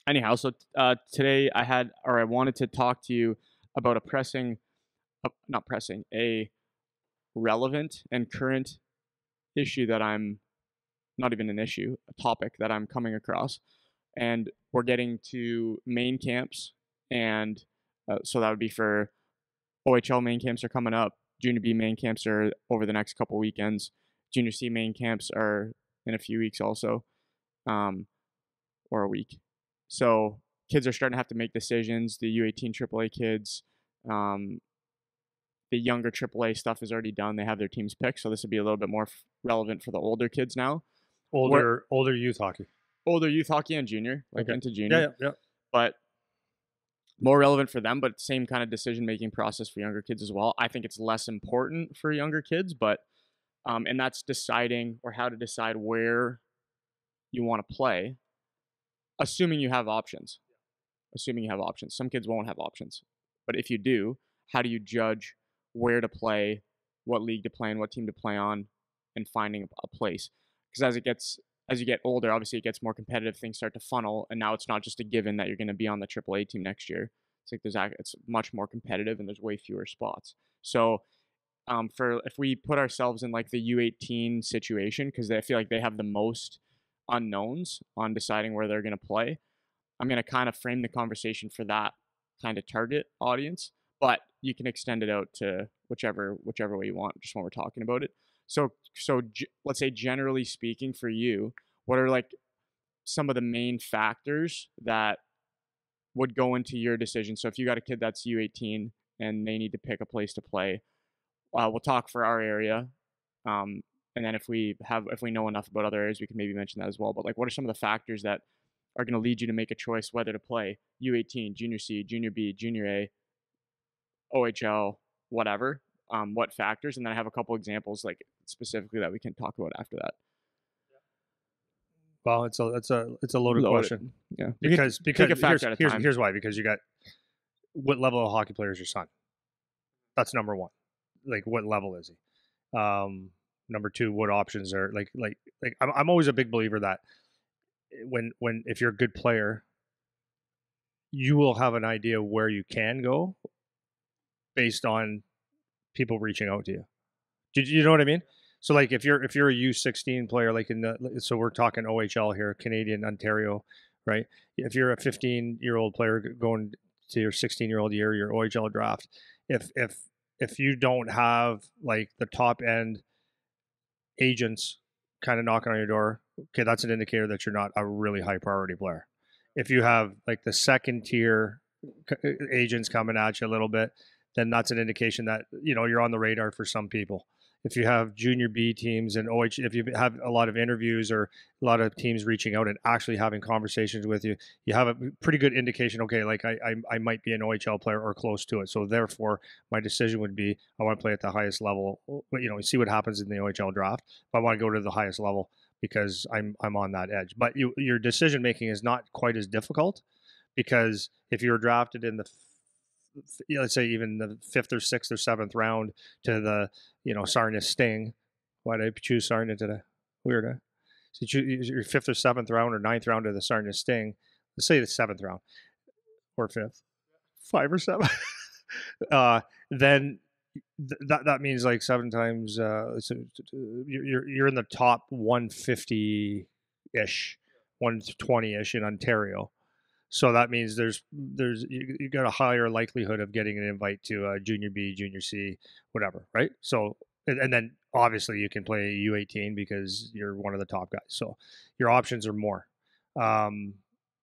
Anyhow, so today I wanted to talk to you about not pressing, a relevant and current issue that I'm not even an issue, a topic that I'm coming across. And we're getting to main camps, and so that would be for OHL main camps are coming up. Junior B main camps are over the next couple weekends. Junior C main camps are in a few weeks also, or a week. So kids are starting to have to make decisions. The U18 AAA kids, the younger AAA stuff is already done. They have their teams picked, so this would be a little bit more relevant for the older kids now. Older youth hockey. Older youth hockey and junior, like into junior. Yeah. But more relevant for them, but same kind of decision-making process for younger kids as well. I think it's less important for younger kids, but and that's deciding or how to decide where you want to play, assuming you have options. Assuming you have options. Some kids won't have options. But if you do, how do you judge where to play, what league to play in, what team to play on, and finding a place? Because as you get older, obviously it gets more competitive, things start to funnel, and now it's not just a given that you're going to be on the AAA team next year. It's like it's much more competitive and there's way fewer spots. So if we put ourselves in like the U18 situation, because I feel like they have the most unknowns on deciding where they're going to play, I'm going to kind of frame the conversation for that kind of target audience, but you can extend it out to whichever way you want, just when we're talking about it. So let's say, generally speaking, for you, what are like some of the main factors that would go into your decision? So if you got a kid that's U18 and they need to pick a place to play, we'll talk for our area. And then if we know enough about other areas, we can maybe mention that as well. But like, what are some of the factors that are going to lead you to make a choice whether to play U18, Junior C, Junior B, Junior A, OHL, whatever? What factors? And then I have a couple examples like specifically that we can talk about after that. Well, it's a loaded question. Yeah, because take a factor at a time. Here's why. Because you got, what level of hockey player is your son? That's number one. Like, what level is he? Number two, what options are like I'm always a big believer that when if you're a good player, you will have an idea where you can go based on people reaching out to you. Did you know what I mean? So like if you're a U16 player, like so we're talking OHL here, Canadian, Ontario, right? If you're a 15-year-old player going to your 16-year-old year, your OHL draft, if you don't have like the top end agents kind of knocking on your door, okay, that's an indicator that you're not a really high priority player. If you have like the second tier agents coming at you a little bit, then that's an indication that, you know, you're on the radar for some people. If you have junior B teams and OH, if you have a lot of interviews or a lot of teams reaching out and actually having conversations with you, you have a pretty good indication, okay, like I might be an OHL player or close to it. So therefore, my decision would be, I want to play at the highest level. You know, see what happens in the OHL draft. But I want to go to the highest level because I'm on that edge. But your decision making is not quite as difficult, because if you're drafted in the let's say even the 5th or 6th or 7th round to the, you know, Sarnia Sting. Why did I choose Sarnia today? Weird, huh? So you choose your 5th or 7th round or 9th round to the Sarnia Sting. Let's say the 7th round or 5th, 5 or 7. Then that means like 7 times. You're in the top 150-ish, 120-ish in Ontario. So that means you got a higher likelihood of getting an invite to Junior B, Junior C, whatever, right? So and then obviously you can play U18 because you're one of the top guys. So your options are more.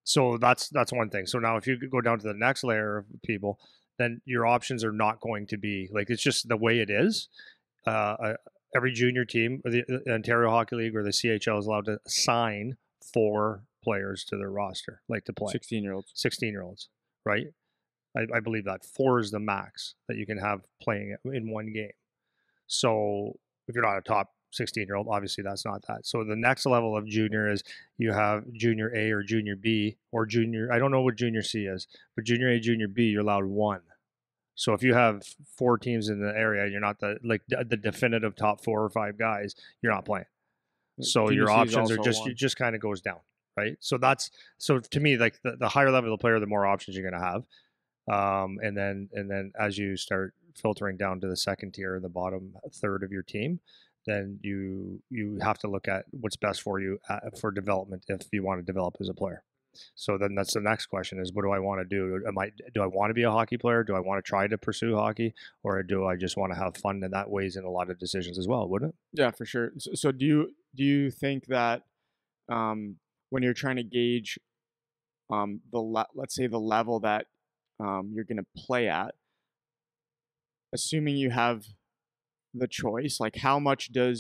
So that's one thing. So now if you go down to the next layer of people, then your options are not going to be like, it's just the way it is. Every junior team, or the Ontario Hockey League or the CHL is allowed to sign 4 players to their roster, like to play 16-year-olds, right? I believe that 4 is the max that you can have playing in one game. So if you're not a top 16-year-old, obviously that's not that. So the next level of junior is you have junior A or junior B or junior, I don't know what junior C is, but junior A, junior B, you're allowed 1. So if you have 4 teams in the area, you're not the definitive top 4 or 5 guys, you're not playing. So your options are just, it just kind of goes down. right? So to me, like the higher level of the player, the more options you're going to have. And then as you start filtering down to the second tier, the bottom third of your team, then you have to look at what's best for you for development if you want to develop as a player. So then that's the next question: is what do I want to do? Do I want to be a hockey player? Do I want to try to pursue hockey, or do I just want to have fun? And that weighs in a lot of decisions as well, wouldn't it? Yeah, for sure. So do you think that when you're trying to gauge let's say the level that you're going to play at, assuming you have the choice, like how much do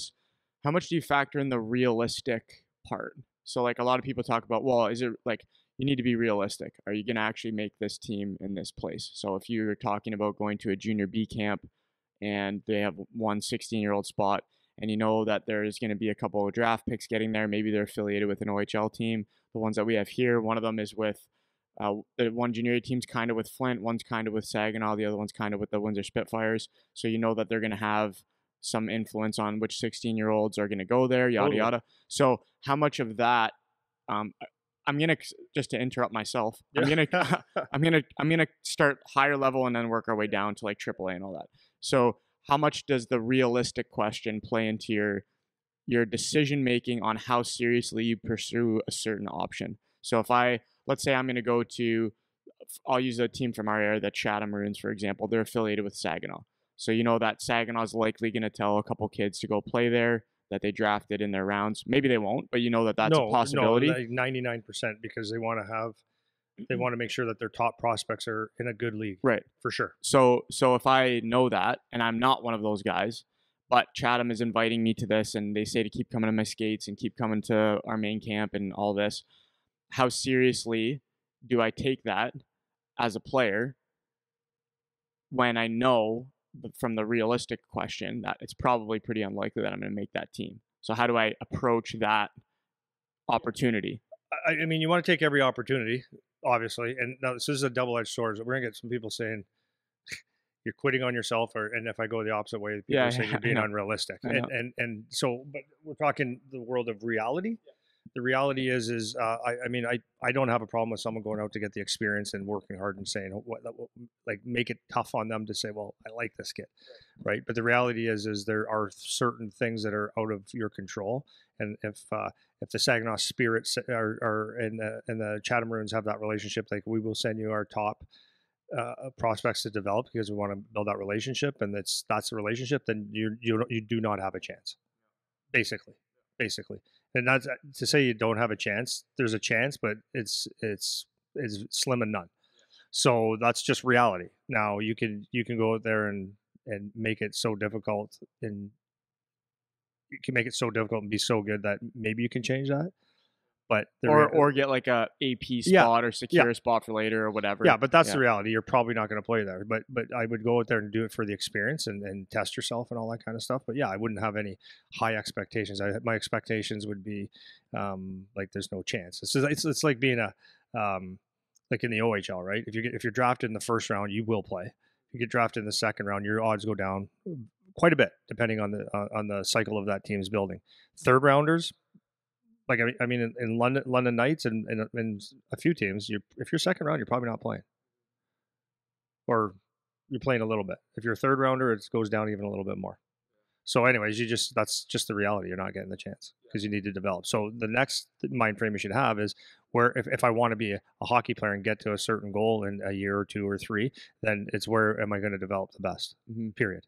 you factor in the realistic part? So like a lot of people talk about, well, is it like you need to be realistic? Are you going to actually make this team in this place? So if you're talking about going to a junior B camp and they have one 16-year-old spot, and you know that there's going to be a couple of draft picks getting there, maybe they're affiliated with an OHL team. The ones that we have here, one of them is with the one junior A team's kind of with Flint, one's kind of with Saginaw, the other one's kind of with the Windsor Spitfires. So you know that they're going to have some influence on which 16-year-olds are going to go there, yada Totally. yada. So how much of that? I'm gonna just to interrupt myself. Yeah. I'm gonna start higher level and then work our way down to like AAA and all that. So how much does the realistic question play into your decision making on how seriously you pursue a certain option? So if let's say I'm going to go to, I'll use a team from our area, the Chatham Maroons, for example. They're affiliated with Saginaw. So you know that Saginaw's likely going to tell a couple kids to go play there that they drafted in their rounds. Maybe they won't, but you know that that's a No, possibility. like 99%, because they want to make sure that their top prospects are in a good league. Right. For sure. So if I know that and I'm not one of those guys, but Chatham is inviting me to this and they say to keep coming to my skates and keep coming to our main camp and all this, how seriously do I take that as a player when I know from the realistic question that it's probably pretty unlikely that I'm going to make that team? So how do I approach that opportunity? I mean, you want to take every opportunity, obviously. And now this is a double-edged sword. So we're gonna get some people saying you're quitting on yourself, and if I go the opposite way, people Yeah, are saying you're being know. unrealistic. I know. And so, but we're talking the world of reality. The reality is I mean, I don't have a problem with someone going out to get the experience and working hard and saying like make it tough on them to say, well, I like this kid, right? But the reality is there are certain things that are out of your control, and if the Saginaw Spirits are and the Chatham Maroons have that relationship, like we will send you our top prospects to develop because we want to build that relationship, and that's the relationship, then you do not have a chance, basically. And that's to say you don't have a chance. There's a chance, but it's slim and none. So that's just reality. Now you can go out there and make it so difficult, and you can make it so difficult and be so good that maybe you can change that. But or get like a AP spot or secure spot for later or whatever. Yeah, but that's the reality. You're probably not going to play there. But I would go out there and do it for the experience and test yourself and all that kind of stuff. But yeah, I wouldn't have any high expectations. My expectations would be like there's no chance. It's like being like in the OHL, right? If you're drafted in the first round, you will play. If you get drafted in the second round, your odds go down quite a bit depending on the cycle of that team's building. Third rounders, like I mean, in London Knights and a few teams, if you're second round, you're probably not playing, or you're playing a little bit. If you're a third rounder, it goes down even a little bit more. So, anyways, that's just the reality. You're not getting the chance because you need to develop. So the next mind frame you should have is where if I want to be a hockey player and get to a certain goal in a year or two or three, then it's where am I going to develop the best? Period.